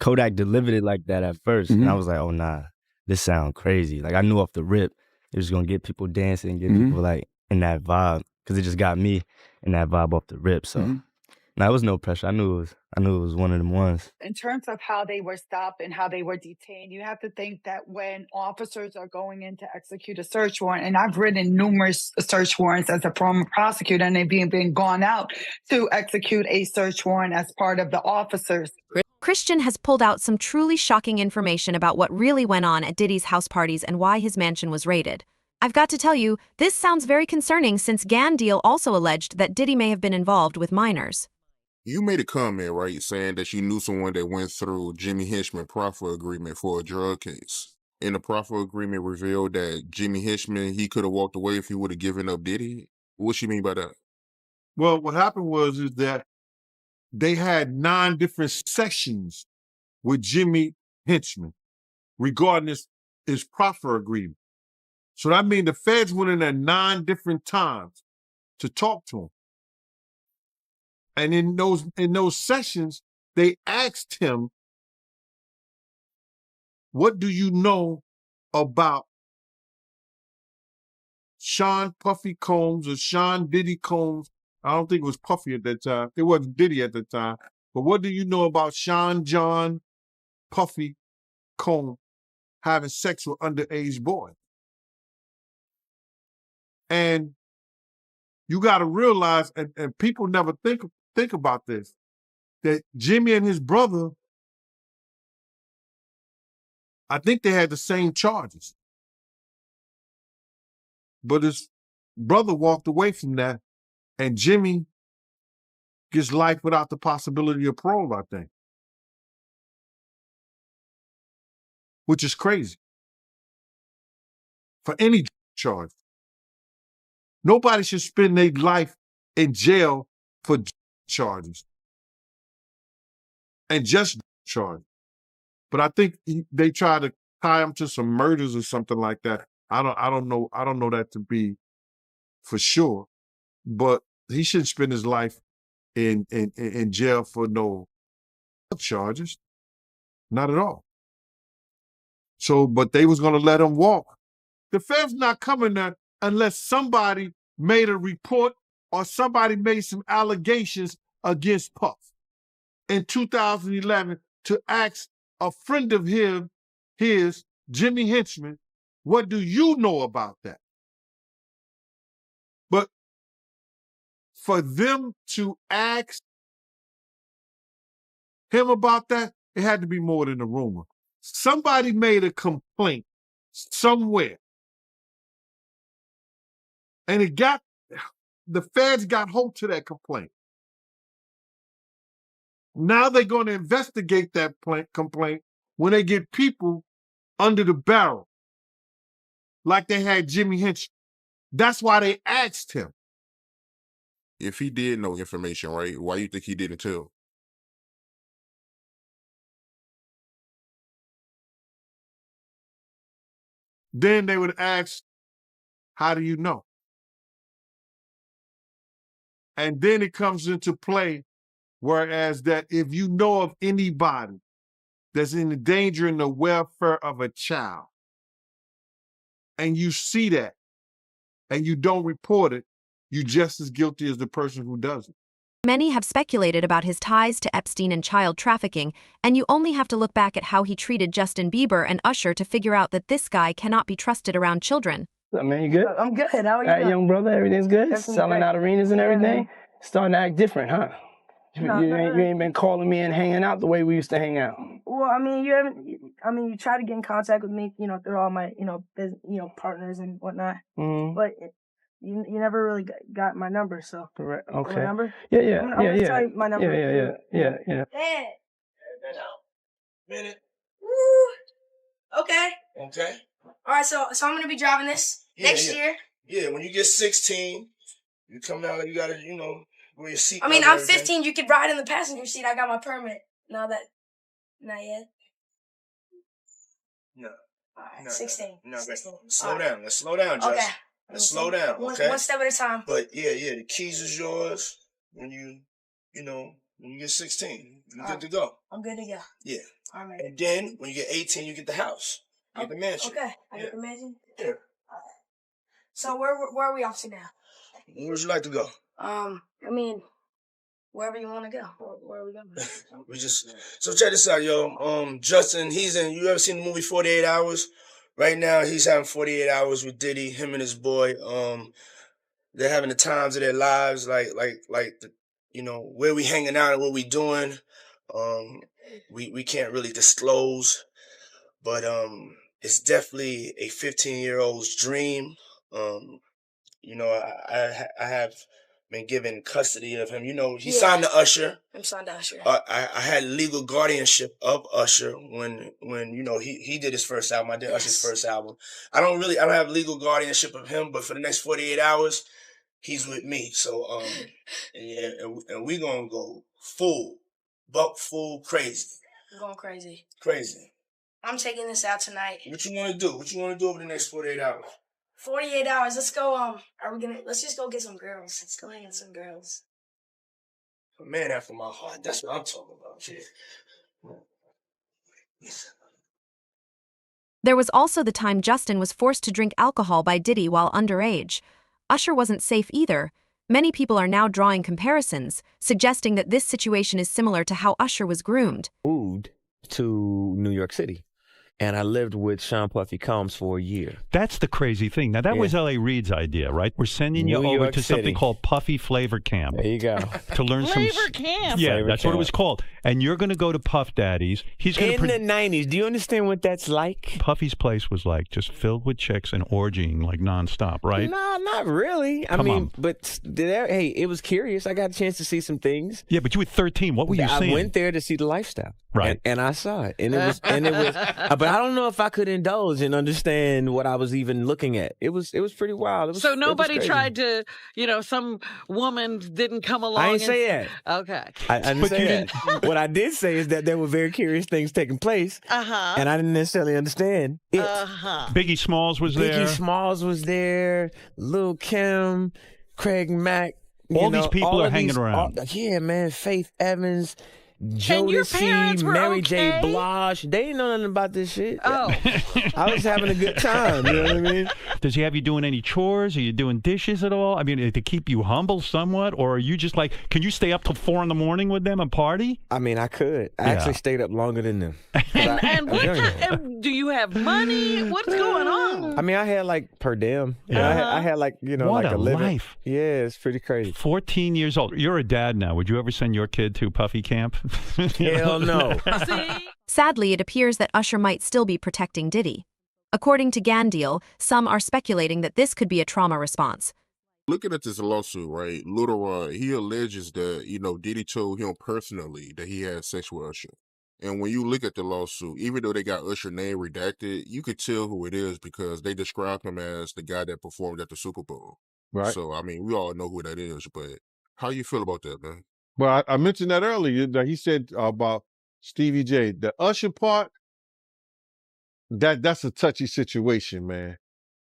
Kodak delivered it like that at first, and I was like, oh nah, this sound crazy. Like I knew off the rip it was gonna get people dancing, get people like in that vibe, because it just got me in that vibe off the rip. So nah, it was no pressure. I knew it was one of them ones. In terms of how they were stopped and how they were detained, you have to think that when officers are going in to execute a search warrant, and I've written numerous search warrants as a former prosecutor, and they've been gone out to execute a search warrant as part of the officers. Christian has pulled out some truly shocking information about what really went on at Diddy's house parties and why his mansion was raided. I've got to tell you, this sounds very concerning since Gan Deal also alleged that Diddy may have been involved with minors. You made a comment, right, saying that you knew someone that went through Jimmy Hinchman proffer agreement for a drug case. And the proffer agreement revealed that Jimmy Hinchman, he could have walked away if he would have given up Diddy. What you mean by that? Well, what happened is that they had 9 different sessions with Jimmy Hinchman regarding his proffer agreement. So that means the feds went in there 9 different times to talk to him. And in those sessions, they asked him, what do you know about Sean Puffy Combs or Sean Diddy Combs? I don't think it was Puffy at that time. It wasn't Diddy at the time. But what do you know about Sean John Puffy Combs having sex with underage boys? And you got to realize, and people never think about this, that Jimmy and his brother, I think they had the same charges. But his brother walked away from that, and Jimmy gets life without the possibility of parole, I think. Which is crazy. For any charge. Nobody should spend their life in jail for charges. And just charges. But I think they try to tie him to some murders or something like that. I don't know that to be for sure. But he shouldn't spend his life in jail for no charges. Not at all. So, but they was gonna let him walk. The Fed's not coming there unless somebody made a report or somebody made some allegations against Puff in 2011 to ask a friend of his, Jimmy Hinchman, what do you know about that? But for them to ask him about that, it had to be more than a rumor. Somebody made a complaint somewhere. And the feds got hold to that complaint. Now they're going to investigate that complaint when they get people under the barrel, like they had Jimmy Hinchman. That's why they asked him. If he did know information, right, why you think he didn't tell? Then they would ask, how do you know? And then it comes into play, whereas that if you know of anybody that's in danger in the welfare of a child, and you see that, and you don't report it, you're just as guilty as the person who does it. Many have speculated about his ties to Epstein and child trafficking, and you only have to look back at how he treated Justin Bieber and Usher to figure out that this guy cannot be trusted around children. What's up, man? You good? I'm good. How are you? All right, young brother, everything's good? Everything's Selling great. out arenas and everything? Starting to act different, huh? No, you ain't been calling me and hanging out the way we used to hang out. Well, I mean, you try to get in contact with me, through all my, partners and whatnot. Mm-hmm. But you never really got my number, so. Correct. Okay. My number? Yeah. I'm gonna tell you my number. Yeah. Dad. Minute. Woo. Okay. Okay. All right, so I'm gonna be driving this next year. Yeah, when you get 16, you come down, you gotta, wear your seat. I mean, I'm 15. You could ride in the passenger seat. I got my permit. Not yet. No. All right, No, 16. No, 16. slow down. Let's slow down, Josh. Okay. Let's slow down, okay? One step at a time. But yeah, the keys is yours when you When you get 16, you're good to go. I'm good to go. Yeah. All right. And then when you get 18, you get the house. You get the mansion. Okay, I get the mansion. Yeah. So where are we off to now? Where would you like to go? I mean, wherever you want to go. Where are we going? So check this out, yo. Justin, you ever seen the movie 48 Hours? Right now, he's having 48 hours with Diddy, him and his boy. They're having the times of their lives, like where we hanging out and what we doing. We can't really disclose, but it's definitely a 15-year-old's dream. I have been given custody of him. He signed to Usher. I'm signed to Usher. I had legal guardianship of Usher when he did his first album. I did Usher's first album. I don't have legal guardianship of him, but for the next 48 hours, he's with me. So and we gonna go full crazy. I'm going crazy. Crazy. I'm taking this out tonight. What you wanna do? What you wanna do over the next 48 hours? 48 hours. Let's go. Let's just go get some girls. Let's go hang with some girls. A man after my heart. That's what I'm talking about. Yeah. There was also the time Justin was forced to drink alcohol by Diddy while underage. Usher wasn't safe either. Many people are now drawing comparisons, suggesting that this situation is similar to how Usher was groomed. Moved to New York City, and I lived with Sean Puffy Combs for a year. That's the crazy thing. Now, that was L.A. Reid's idea, right? We're sending you over to something called Puffy Flavor Camp. There you go. To learn Flavor Camp? Yeah, Flavor that's Camp. what it was called. And you're going to go to Puff Daddy's. He's going In the 90s. Do you understand what that's like? Puffy's place was like just filled with chicks and orgying like nonstop, right? No, not really. I mean, but hey, it was curious. I got a chance to see some things. Yeah, but you were 13. What were you seeing? I went there to see the lifestyle. Right. And I saw it. And it was but I don't know if I could indulge and understand what I was even looking at. It was pretty wild. So nobody tried to, some woman didn't come along. I didn't say that. Okay. I didn't say that. What I did say is that there were very curious things taking place. And I didn't necessarily understand it. Biggie Smalls was there. Biggie Smalls was there. Lil' Kim, Craig Mack. All these people are hanging around. Yeah, man. Faith Evans. Jodeci, Mary J. Blige, they didn't know nothing about this shit. Oh. I was having a good time, you know what I mean? Does he have you doing any chores? Are you doing dishes at all? I mean, to keep you humble somewhat? Or are you just like, can you stay up till 4 a.m. with them and party? I mean, I could. I actually stayed up longer than them. And do you have money? What's going on? I mean, I had like per diem. I had like, what like a living. life. Yeah, it's pretty crazy. 14 years old. You're a dad now. Would you ever send your kid to Puffy Camp? Hell no. Sadly, it appears that Usher might still be protecting Diddy. According to Gandeal, some are speculating that this could be a trauma response. Looking at this lawsuit, right, Lil Rod, he alleges that, Diddy told him personally that he had sex with Usher. And when you look at the lawsuit, even though they got Usher name redacted, you could tell who it is because they described him as the guy that performed at the Super Bowl. Right. So, I mean, we all know who that is, but how you feel about that, man? Well, I mentioned that earlier. That he said about Stevie J. The Usher part, that's a touchy situation, man.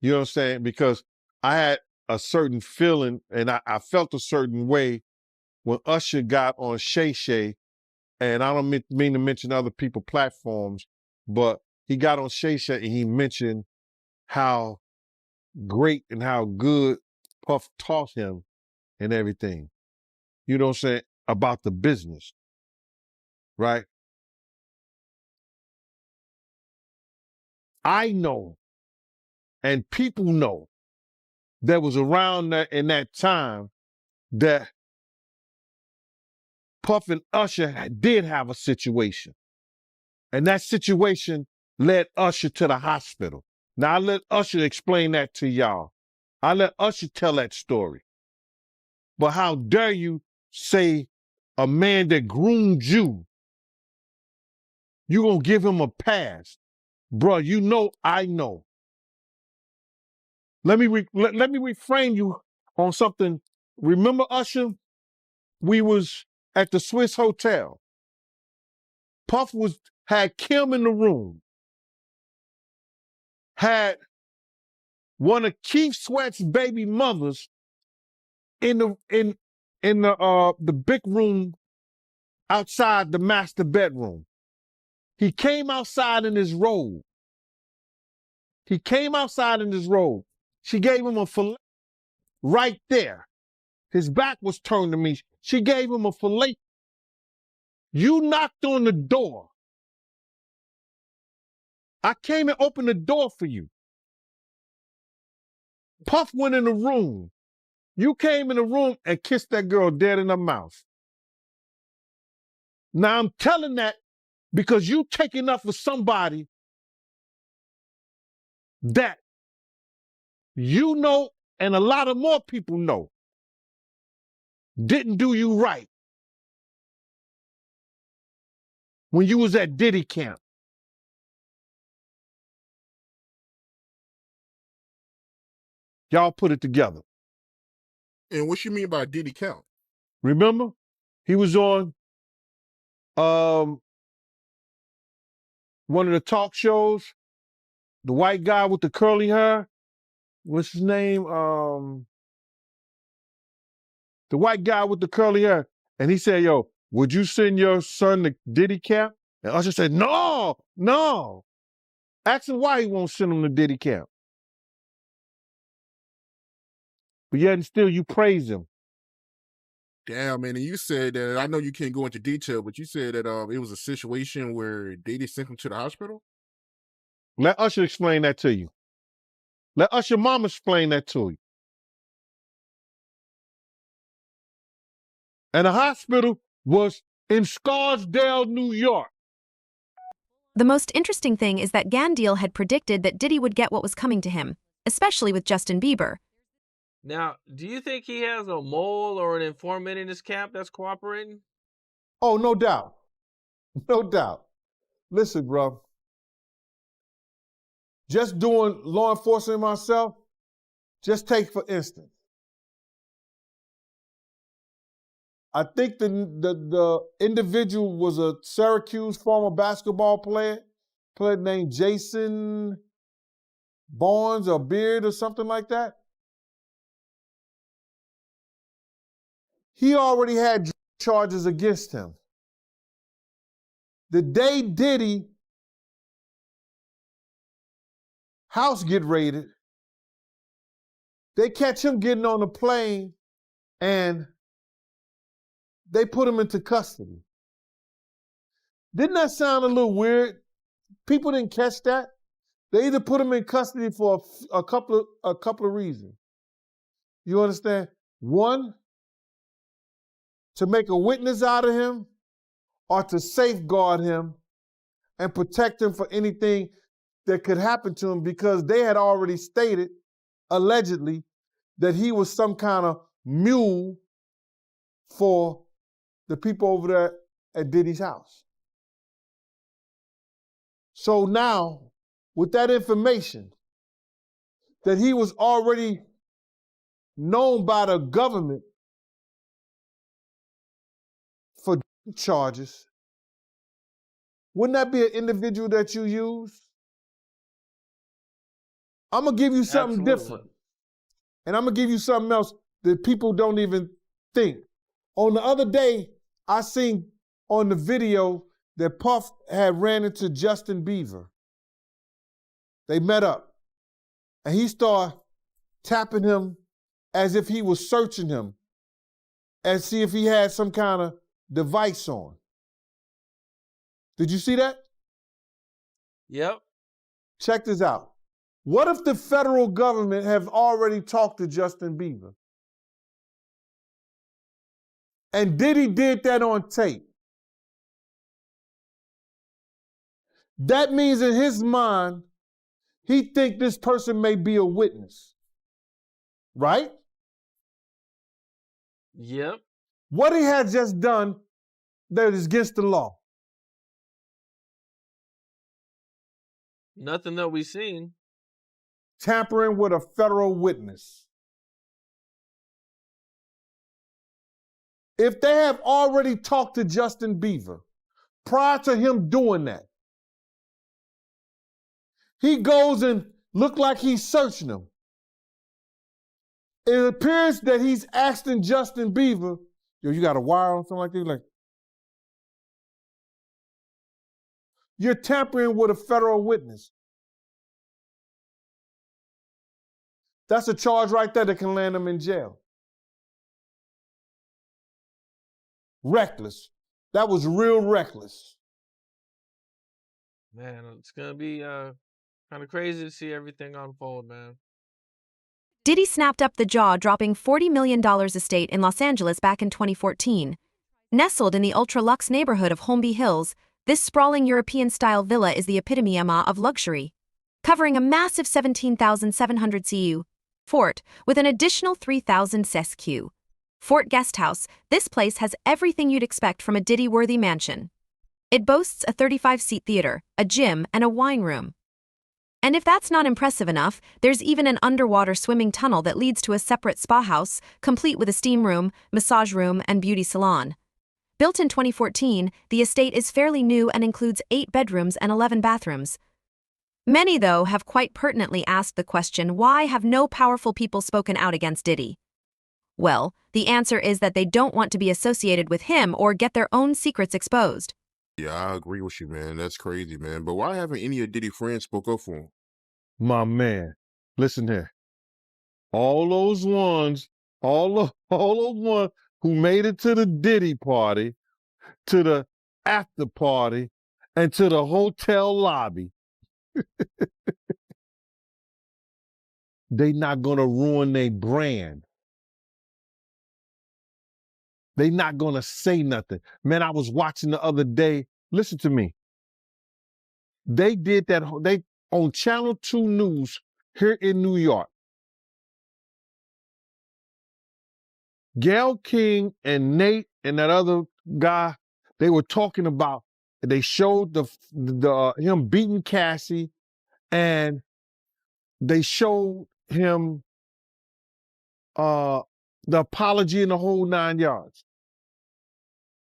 You know what I'm saying? Because I had a certain feeling, and I felt a certain way when Usher got on Shay Shay, and I don't mean to mention other people's platforms, but he got on Shay Shay and he mentioned how great and how good Puff taught him and everything. You know what I'm saying? About the business, right? I know, and people know, that was around that in that time that Puff and Usher did have a situation. And that situation led Usher to the hospital. Now, I let Usher explain that to y'all. I let Usher tell that story. But how dare you say a man that groomed you, you gonna give him a pass? Bro, you know I know. Let me reframe you on something. Remember, Usher? We was at the Swiss Hotel. Puff had Kim in the room. Had one of Keith Sweat's baby mothers in the big room outside the master bedroom. He came outside in his robe. He came outside in his robe. She gave him a fillet right there. His back was turned to me. She gave him a fillet. You knocked on the door. I came and opened the door for you. Puff went in the room. You came in the room and kissed that girl dead in her mouth. Now I'm telling that because you taking up for somebody that you know and a lot of more people know didn't do you right when you was at Diddy camp. Y'all put it together. And what you mean by Diddy count? Remember? He was on one of the talk shows, the white guy with the curly hair. What's his name? The white guy with the curly hair. And he said, yo, would you send your son to Diddy camp? And Usher said, no. Ask him why he won't send him to Diddy camp. But yet and still you praise him. Damn, man, and you said that, I know you can't go into detail, but you said that it was a situation where Diddy sent him to the hospital? Let Usher explain that to you. Let Usher mama explain that to you. And the hospital was in Scarsdale, New York. The most interesting thing is that Gandeal had predicted that Diddy would get what was coming to him, especially with Justin Bieber. Now, do you think he has a mole or an informant in his camp that's cooperating? Oh, no doubt. No doubt. Listen, bro. Just doing law enforcement myself, just take for instance. I think the individual was a Syracuse former basketball player named Jason Barnes or Beard or something like that. He already had charges against him. The day Diddy house get raided, they catch him getting on a plane and they put him into custody. Didn't that sound a little weird? People didn't catch that. They either put him in custody for a couple of reasons. You understand? One, to make a witness out of him, or to safeguard him and protect him for anything that could happen to him, because they had already stated, allegedly, that he was some kind of mule for the people over there at Diddy's house. So now, with that information, that he was already known by the government for charges, wouldn't that be an individual that you use? I'm going to give you something different. And I'm going to give you something else that people don't even think. On the other day, I seen on the video that Puff had ran into Justin Bieber. They met up. And he started tapping him as if he was searching him and see if he had some kind of device on. Did you see that? Yep. Check this out. What if the federal government have already talked to Justin Bieber? And Diddy did that on tape. That means in his mind, he think this person may be a witness. Right? Yep. What he had just done that is against the law. Nothing that we've seen. Tampering with a federal witness. If they have already talked to Justin Bieber prior to him doing that, he goes and look like he's searching him. It appears that he's asking Justin Bieber, yo, you got a wire or something like that? Like, You're tampering with a federal witness. That's a charge right there that can land them in jail. Reckless. That was real reckless. Man, it's gonna be kind of crazy to see everything unfold, man. Diddy snapped up the jaw-dropping $40 million estate in Los Angeles back in 2014. Nestled in the ultra-luxe neighborhood of Holmby Hills, this sprawling European-style villa is the epitome of luxury. Covering a massive 17,700 cu fort with an additional 3,000 sq fort guest house, this place has everything you'd expect from a Diddy-worthy mansion. It boasts a 35-seat theater, a gym, and a wine room. And if that's not impressive enough, there's even an underwater swimming tunnel that leads to a separate spa house, complete with a steam room, massage room, and beauty salon. Built in 2014, the estate is fairly new and includes 8 bedrooms and 11 bathrooms. Many, though, have quite pertinently asked the question, why have no powerful people spoken out against Diddy? Well, the answer is that they don't want to be associated with him or get their own secrets exposed. Yeah, I agree with you, man. That's crazy, man. But why haven't any of Diddy friends spoke up for him? My man, listen here. All those ones who made it to the Diddy party, to the after party, and to the hotel lobby, they not gonna ruin their brand. They not gonna say nothing. Man, I was watching the other day. Listen to me. They did that. They on Channel 2 News here in New York. Gayle King and Nate and that other guy, they were talking about. They showed the him beating Cassie, and they showed him the apology and the whole 9 yards.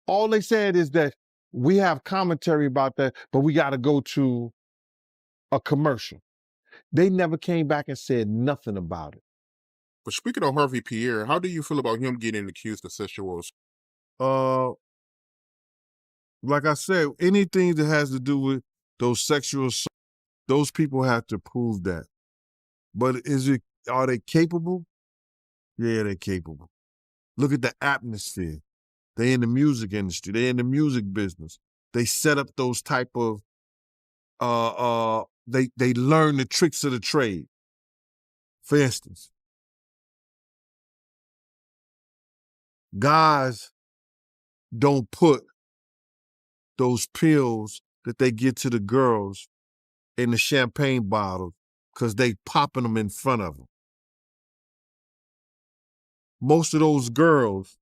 All they said is that we have commentary about that, but we got to go to a commercial. They never came back and said nothing about it. But speaking of Harvey Pierre, how do you feel about him getting accused of sexual assault? Like I said, anything that has to do with those sexual assaults, those people have to prove that. But are they capable? Yeah, they're capable. Look at the atmosphere. They in the music industry. They in the music business. They set up those type of they learn the tricks of the trade. For instance, guys don't put those pills that they get to the girls in the champagne bottle because they popping them in front of them. Most of those girls,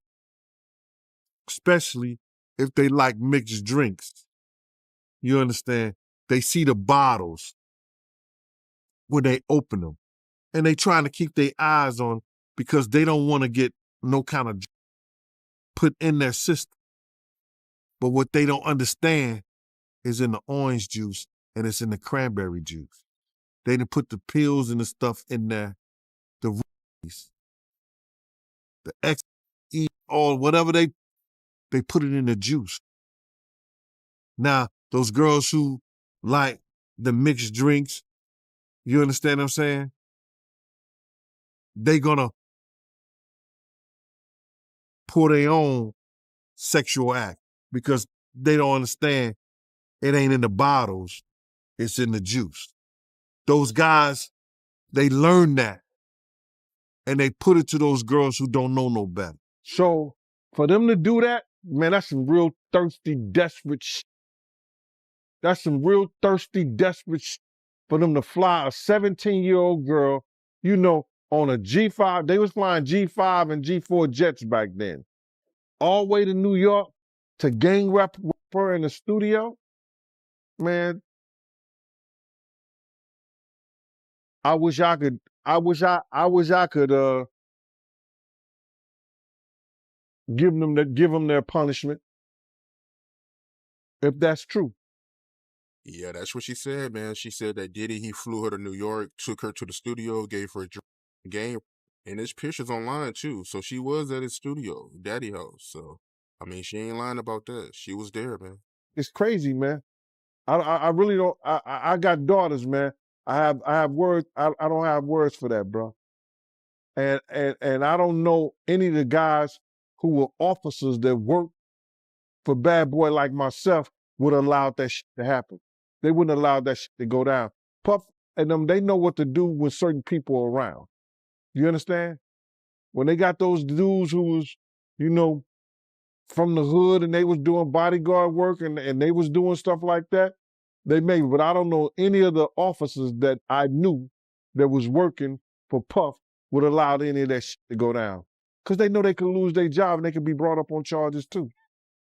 especially if they like mixed drinks, you understand, they see the bottles when they open them. And they trying to keep their eyes on because they don't want to get no kind of put in their system. But what they don't understand is in the orange juice and it's in the cranberry juice. They didn't put the pills and the stuff in there, the X, E, all whatever they put it in the juice. Now, those girls who like the mixed drinks, you understand what I'm saying? They gonna pour their own sexual act because they don't understand it ain't in the bottles, it's in the juice. Those guys, they learn that and they put it to those girls who don't know no better. So for them to do that, man, that's some real thirsty, desperate shit. That's some real thirsty, desperate shit for them to fly a 17-year-old girl, you know, on a G5. They was flying G5 and G4 jets back then. All the way to New York to gang rap her in the studio. Man, I wish I could give them their punishment if that's true. Yeah, that's what she said, man. She said that Diddy, he flew her to New York, took her to the studio, gave her a game, and there's pictures online too. So she was at his studio, Daddy House. So, I mean, she ain't lying about that. She was there, man. It's crazy, man. I really don't. I got daughters, man. I have words. I don't have words for that, bro. And I don't know any of the guys who were officers that worked for Bad Boy like myself would allow that shit to happen. They wouldn't allow that shit to go down. Puff and them, they know what to do when certain people are around. You understand? When they got those dudes who was, you know, from the hood and they was doing bodyguard work and they was doing stuff like that, they may, but I don't know any of the officers that I knew that was working for Puff would allow any of that shit to go down. Because they know they could lose their job and they could be brought up on charges too.